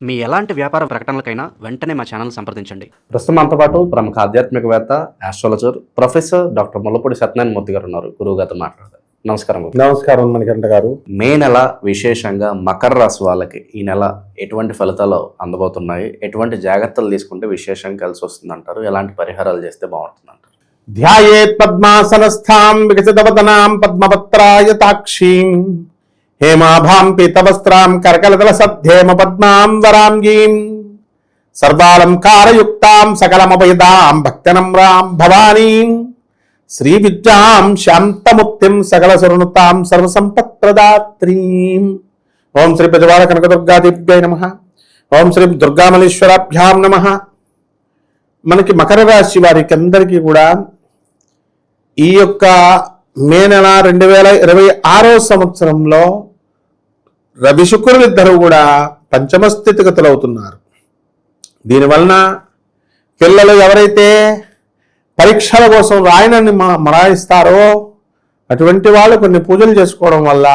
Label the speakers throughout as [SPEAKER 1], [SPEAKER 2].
[SPEAKER 1] మీ ఎలాంటి వ్యాపార ప్రకటనలకైనా వెంటనే మా ఛానల్ సంప్రదించండి.
[SPEAKER 2] ప్రస్తుతం మనతో పాటు ప్రముఖ ఆధ్యాత్మికవేత్త, astrologer, professor doctor Mullapudi Satyanarayana Murthy గారు ఉన్నారు. గురువు గారితో మాట్లాడతారు. నమస్కారం.
[SPEAKER 3] నమస్కారం మణికంఠ గారు.
[SPEAKER 2] మే నెల విశేషంగా మకర రాశి వాళ్ళకి ఈ నెల ఎటువంటి ఫలితాలు అందబోతున్నాయి, ఎటువంటి జాగ్రత్తలు తీసుకుంటే విశేషంగా కలిసి వస్తుంది అంటారు, ఎలాంటి పరిహారాలు చేస్తే బాగుంటుంది అంటారు?
[SPEAKER 3] ధ్యాయేత్ పద్మాసనస్థాం వికసితవదనాం పద్మపత్రాయతాక్షీం హేమాభాం పీతవస్త్రాం కరకలదల సద్ధేమ పద్మాం వరాంగీం సర్వాలంకారయుక్తాం సకలమభయదాం భక్తనమ్రాం భవానీం శ్రీ విద్యాం శాంతముక్తిం సకల సురనుతాం సర్వసంపత్ప్రదాత్రీం. ఓం శ్రీ ప్రజవాడ కనకదుర్గాదేవ్యై నమః. ఓం శ్రీ దుర్గామల్లేశ్వరాభ్యాం నమః. మనకి మకర రాశి వారికి అందరికీ కూడా ఈ యొక్క మే నెల 2026 సంవత్సరంలో రవి శుక్రులు ఇద్దరు కూడా పంచమ స్థితిగతులు అవుతున్నారు. దీనివలన పిల్లలు ఎవరైతే పరీక్షల కోసం రాయనని మరాయిస్తారో అటువంటి వాళ్ళు కొన్ని పూజలు చేసుకోవడం వల్ల,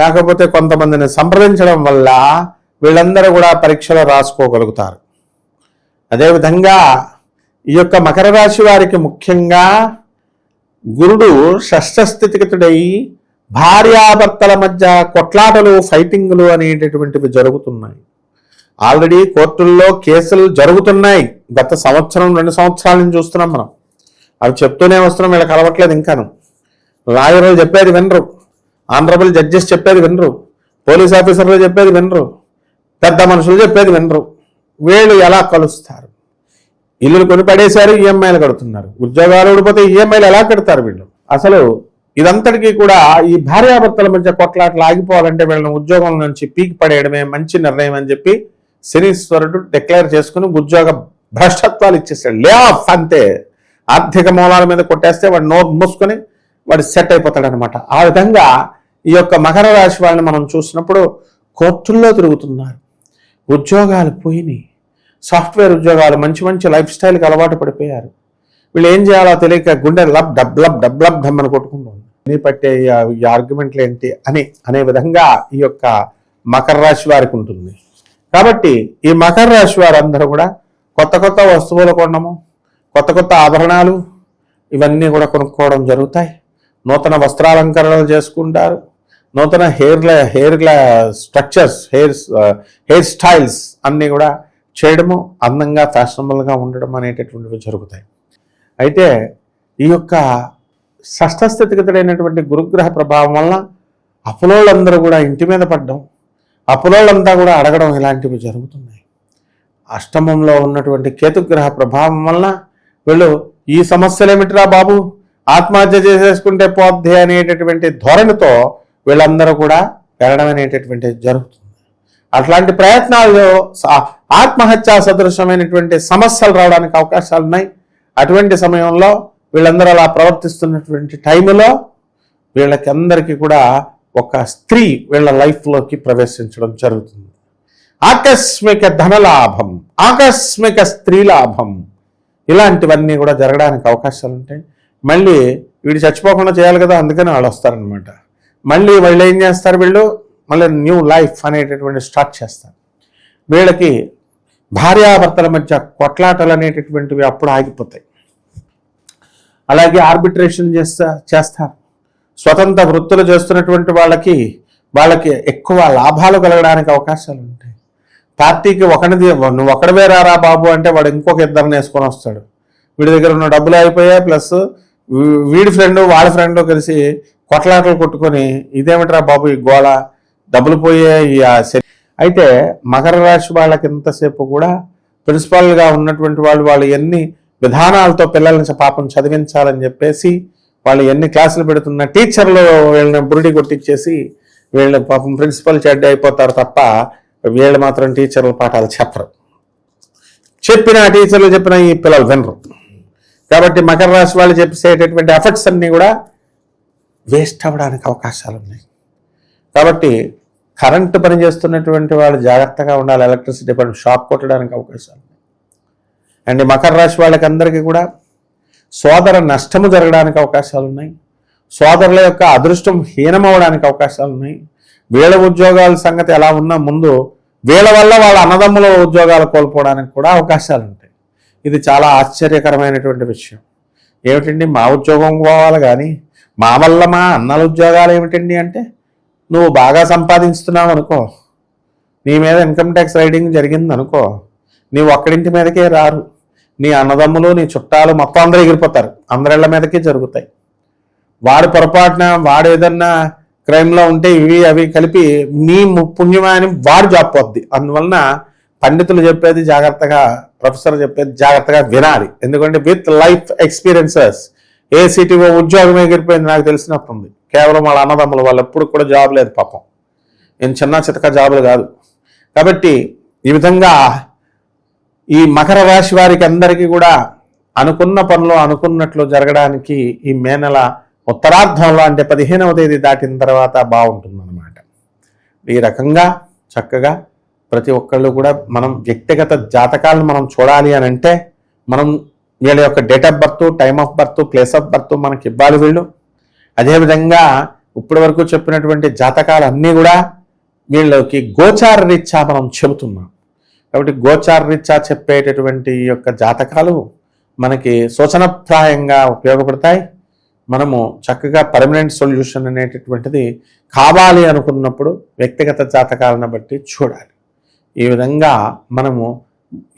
[SPEAKER 3] లేకపోతే కొంతమందిని సంప్రదించడం వల్ల వీళ్ళందరూ కూడా పరీక్షలు రాసుకోగలుగుతారు. అదేవిధంగా ఈ యొక్క మకర రాశి వారికి ముఖ్యంగా గురుడు షష్ఠ స్థితిగతుడై భార్యాభర్తల మధ్య కొట్లాటలు, ఫైటింగ్లు అనేటటువంటివి జరుగుతున్నాయి. ఆల్రెడీ కోర్టుల్లో కేసులు జరుగుతున్నాయి. గత సంవత్సరం 2 సంవత్సరాల నుంచి చూస్తున్నాం మనం. అవి చెప్తూనే వస్తున్నాం, వీళ్ళకి అలవట్లేదు. ఇంకాను లాయర్లు చెప్పేది వినరు, ఆనరబుల్ జడ్జెస్ చెప్పేది వినరు, పోలీస్ ఆఫీసర్లు చెప్పేది వినరు, పెద్ద మనుషులు చెప్పేది వినరు. వీళ్ళు ఎలా కలుస్తారు? ఇల్లులు కొని పడేశారు, ఈఎంఐలు కడుతున్నారు. ఉద్యోగాలు ఊడిపోతే ఈఎంఐలు ఎలా కడతారు వీళ్ళు? అసలు ఇదంతటికీ కూడా ఈ భార్యాభర్తల మధ్య కొట్లాట్లు ఆగిపోవాలంటే వీళ్ళని ఉద్యోగం నుంచి పీకి పడేయడమే మంచి నిర్ణయం అని చెప్పి శనీశ్వరుడు డిక్లేర్ చేసుకుని ఉద్యోగ భ్రష్టత్వాలు ఇచ్చేస్తాడు. లే ఆఫ్ అంతే. ఆర్థిక మూలాల మీద కొట్టేస్తే వాడు నోరు మూసుకొని వాడు సెట్ అయిపోతాడు అనమాట. ఆ విధంగా ఈ యొక్క మకర రాశి వాళ్ళని మనం చూసినప్పుడు కోర్టుల్లో తిరుగుతున్నారు, ఉద్యోగాలు పోయినాయి, సాఫ్ట్వేర్ ఉద్యోగాలు, మంచి మంచి లైఫ్ స్టైల్కి అలవాటు పడిపోయారు. వీళ్ళు ఏం చేయాలో తెలియక గుండె లబ్ డబ్ ధమ్మని కొట్టుకుంటుంది. నీ పట్టే ఈ ఆర్గ్యుమెంట్లు ఏంటి అనే విధంగా ఈ యొక్క మకర రాశి వారికి ఉంటుంది. కాబట్టి ఈ మకర రాశి వారందరూ కూడా కొత్త కొత్త వస్తువులు కొనడము, కొత్త కొత్త ఆభరణాలు ఇవన్నీ కూడా కొనుక్కోవడం జరుగుతాయి. నూతన వస్త్రాలంకరణలు చేసుకుంటారు. నూతన హెయిర్ స్ట్రక్చర్స్, హెయిర్ స్టైల్స్ అన్నీ కూడా చేయడము, అందంగా ఫ్యాషనబుల్గా ఉండడం అనేటటువంటివి జరుగుతాయి. అయితే ఈ యొక్క షష్ఠ స్థితిగతుడైనటువంటి గురుగ్రహ ప్రభావం వల్ల అప్పులోళ్ళందరూ కూడా ఇంటి మీద పడడం, అప్పులోళ్ళంతా కూడా అడగడం ఇలాంటివి జరుగుతున్నాయి. అష్టమంలో ఉన్నటువంటి కేతుగ్రహ ప్రభావం వల్ల వీళ్ళు ఈ సమస్యలు ఏమిటిరా బాబు, ఆత్మహత్య చేసేసుకుంటే పోద్ది అనేటటువంటి ధోరణితో వీళ్ళందరూ కూడా పెరగడం అనేటటువంటిది జరుగుతుంది. అట్లాంటి ప్రయత్నాల్లో ఆత్మహత్యా సదృశమైనటువంటి సమస్యలు రావడానికి అవకాశాలు ఉన్నాయి. అటువంటి సమయంలో వీళ్ళందరూ అలా ప్రవర్తిస్తున్నటువంటి టైంలో వీళ్ళకి అందరికీ కూడా ఒక స్త్రీ వీళ్ళ లైఫ్లోకి ప్రవేశించడం జరుగుతుంది. ఆకస్మిక ధనలాభం, ఆకస్మిక స్త్రీ లాభం, ఇలాంటివన్నీ కూడా జరగడానికి అవకాశాలు ఉంటాయి. మళ్ళీ వీడు చచ్చిపోకుండా చేయాలి కదా, అందుకని వాళ్ళు వస్తారనమాట. మళ్ళీ వాళ్ళు ఏం చేస్తారు, వీళ్ళు మళ్ళీ న్యూ లైఫ్ అనేటటువంటి స్టార్ట్ చేస్తారు. వీళ్ళకి భార్యాభర్తల మధ్య కొట్లాటలు అనేటటువంటివి అప్పుడు ఆగిపోతాయి. అలాగే ఆర్బిట్రేషన్ చేస్తారు. స్వతంత్ర వృత్తులు చేస్తున్నటువంటి వాళ్ళకి ఎక్కువ లాభాలు కలగడానికి అవకాశాలు ఉంటాయి. పార్టీకి నువ్వు ఒకడివే రారా బాబు అంటే వాడు ఇంకొక ఇద్దరిని వేసుకొని వస్తాడు. వీడి దగ్గర ఉన్న డబ్బులు అయిపోయాయి, ప్లస్ వీడి ఫ్రెండ్ వాళ్ళ ఫ్రెండ్ కలిసి కొట్లాటలు కొట్టుకొని ఇదేమిట్రా బాబు ఈ గోళ, డబ్బులు పోయే. అయితే మకర రాశి వాళ్ళకి ఎంతసేపు కూడా ప్రిన్సిపాల్గా ఉన్నటువంటి వాళ్ళు ఎన్ని విధానాలతో పిల్లల్ని పాపం చదివించాలని చెప్పేసి వాళ్ళు ఎన్ని క్లాసులు పెడుతున్న టీచర్లు వీళ్ళని బురిడి కొట్టించేసి వీళ్ళ పాపం ప్రిన్సిపల్ చెడ్డ అయిపోతారు తప్ప వీళ్ళు మాత్రం టీచర్ల పాఠాలు చెప్పరు. టీచర్లు చెప్పిన ఈ పిల్లలు వినరు. కాబట్టి మకర రాశి వాళ్ళు చెప్పేటటువంటి ఎఫర్ట్స్ అన్నీ కూడా వేస్ట్ అవ్వడానికి అవకాశాలు ఉన్నాయి. కాబట్టి కరెంటు పని చేస్తున్నటువంటి వాళ్ళు జాగ్రత్తగా ఉండాలి. ఎలక్ట్రిసిటీ పని షాక్ కొట్టడానికి అవకాశాలు ఉన్నాయి. అండ్ మకర రాశి వాళ్ళకి అందరికీ కూడా సోదర నష్టము జరగడానికి అవకాశాలు ఉన్నాయి. సోదరుల యొక్క అదృష్టం హీనమవడానికి అవకాశాలు ఉన్నాయి. వీళ్ళ ఉద్యోగాల సంగతి ఎలా ఉన్నా ముందు వీళ్ళ వల్ల వాళ్ళ అన్నదమ్ముల ఉద్యోగాలు కోల్పోవడానికి కూడా అవకాశాలు ఉంటాయి. ఇది చాలా ఆశ్చర్యకరమైనటువంటి విషయం. ఏమిటండి మా ఉద్యోగం పోవాలి కానీ మా వల్ల మా అన్నల ఉద్యోగాలు ఏమిటండి అంటే, నువ్వు బాగా సంపాదించుతున్నావు అనుకో, నీ మీద ఇన్కమ్ ట్యాక్స్ రైడింగ్ జరిగింది అనుకో, నీవు ఒక్కడింటి మీదకే రారు, నీ అన్నదమ్ములు నీ చుట్టాలు మొత్తం అందరూ ఎగిరిపోతారు, అందరిళ్ళ మీదకే జరుగుతాయి. వాడు పొరపాటున వాడు ఏదన్నా క్రైమ్లో ఉంటే ఇవి అవి కలిపి నీ పుణ్యమా అని వాడు జాబ్ పోద్ది. అందువలన పండితులు చెప్పేది జాగ్రత్తగా, ప్రొఫెసర్ చెప్పేది జాగ్రత్తగా వినాలి. ఎందుకంటే విత్ లైఫ్ ఎక్స్పీరియన్సెస్ ఏసీటీఓ ఉద్యోగం ఎగిరిపోయింది నాకు తెలిసినట్టుంది. కేవలం వాళ్ళ అన్నదమ్ములు, వాళ్ళు ఎప్పుడు కూడా జాబ్ లేదు పాపం, ఏం చిన్న చితక జాబులు కాదు. కాబట్టి ఈ విధంగా ఈ మకర రాశి వారికి అందరికీ కూడా అనుకున్న పనులు అనుకున్నట్లు జరగడానికి ఈ మే నెల ఉత్తరార్ధంలో అంటే 15వ తేదీ దాటిన తర్వాత బాగుంటుందన్నమాట. ఈ రకంగా చక్కగా ప్రతి ఒక్కళ్ళు కూడా మనం వ్యక్తిగత జాతకాలను మనం చూడాలి అని అంటే మనం వీళ్ళ యొక్క date of birth, time of birth, place of birth మనకి ఇవ్వాలి వీళ్ళు. అదేవిధంగా ఇప్పటి వరకు చెప్పినటువంటి జాతకాలు అన్నీ కూడా వీళ్ళకి గోచార రీత్యా మనం చెబుతున్నాం. కాబట్టి గోచార రీత్యా చెప్పేటటువంటి ఈ యొక్క జాతకాలు మనకి సూచనప్రాయంగా ఉపయోగపడతాయి. మనము చక్కగా పర్మనెంట్ సొల్యూషన్ అనేటటువంటిది కావాలి అనుకున్నప్పుడు వ్యక్తిగత జాతకాలను బట్టి చూడాలి. ఈ విధంగా మనము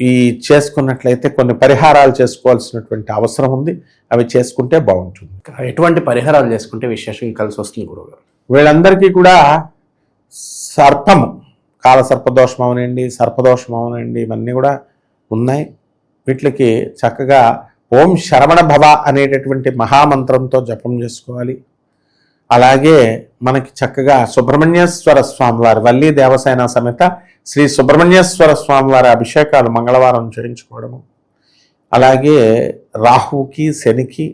[SPEAKER 3] ఈ చేసుకున్నట్లయితే కొన్ని పరిహారాలు చేసుకోవాల్సినటువంటి అవసరం ఉంది. అవి చేసుకుంటే బాగుంటుంది.
[SPEAKER 2] ఎటువంటి పరిహారాలు చేసుకుంటే విశేషంగా కలిసి వస్తుంది గురువుగారు?
[SPEAKER 3] వీళ్ళందరికీ కూడా సర్పము, కాల సర్పదోషం అవనండి, సర్పదోషం అవనండి, ఇవన్నీ కూడా ఉన్నాయి. వీటికి చక్కగా ఓం శరవణ భవ అనేటటువంటి మహామంత్రంతో జపం చేసుకోవాలి. అలాగే మనకి చక్కగా సుబ్రహ్మణ్యేశ్వర స్వామి వారి, వల్లి దేవసేన సమేత శ్రీ సుబ్రహ్మణ్యేశ్వర స్వామి వారి అభిషేకాలు మంగళవారం చేయించుకోవడము, అలాగే రాహుకి, శనికి,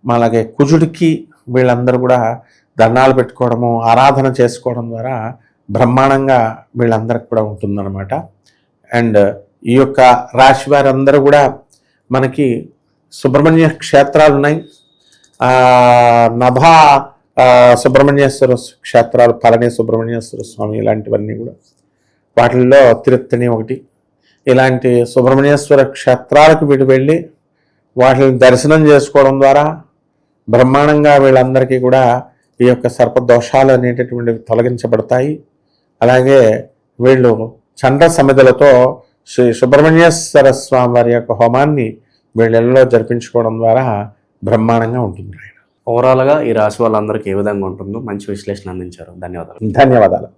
[SPEAKER 3] అలాగే కుజుడికి వీళ్ళందరూ కూడా దండాలు పెట్టుకోవడము, ఆరాధన చేసుకోవడం ద్వారా బ్రహ్మాండంగా వీళ్ళందరికి కూడా ఉంటుందన్నమాట. అండ్ ఈ యొక్క రాశి వారందరూ కూడా మనకి సుబ్రహ్మణ్య క్షేత్రాలు ఉన్నాయి. నభా సుబ్రహ్మణ్యేశ్వర క్షేత్రాలు, పళని సుబ్రహ్మణ్యేశ్వర స్వామి ఇలాంటివన్నీ కూడా, వాటిల్లో తిరుత్తని ఒకటి, ఇలాంటి సుబ్రహ్మణ్యేశ్వర క్షేత్రాలకు వీడు వెళ్ళి వాటిని దర్శనం చేసుకోవడం ద్వారా బ్రహ్మాండంగా వీళ్ళందరికీ కూడా ఈ యొక్క సర్పదోషాలు అనేటటువంటివి తొలగించబడతాయి. అలాగే వీళ్ళు చండ సమిధులతో శ్రీ సుబ్రహ్మణ్యేశ్వర స్వామి వారి యొక్క హోమాన్ని వీళ్ళలో జరిపించుకోవడం ద్వారా బ్రహ్మాండంగా ఉంటుంది.
[SPEAKER 2] ఓవరాల్గా ఈ రాశి వాళ్ళందరికీ ఏ విధంగా ఉంటుందో మంచి విశ్లేషణ అందించారు. ధన్యవాదాలు.
[SPEAKER 3] ధన్యవాదాలు.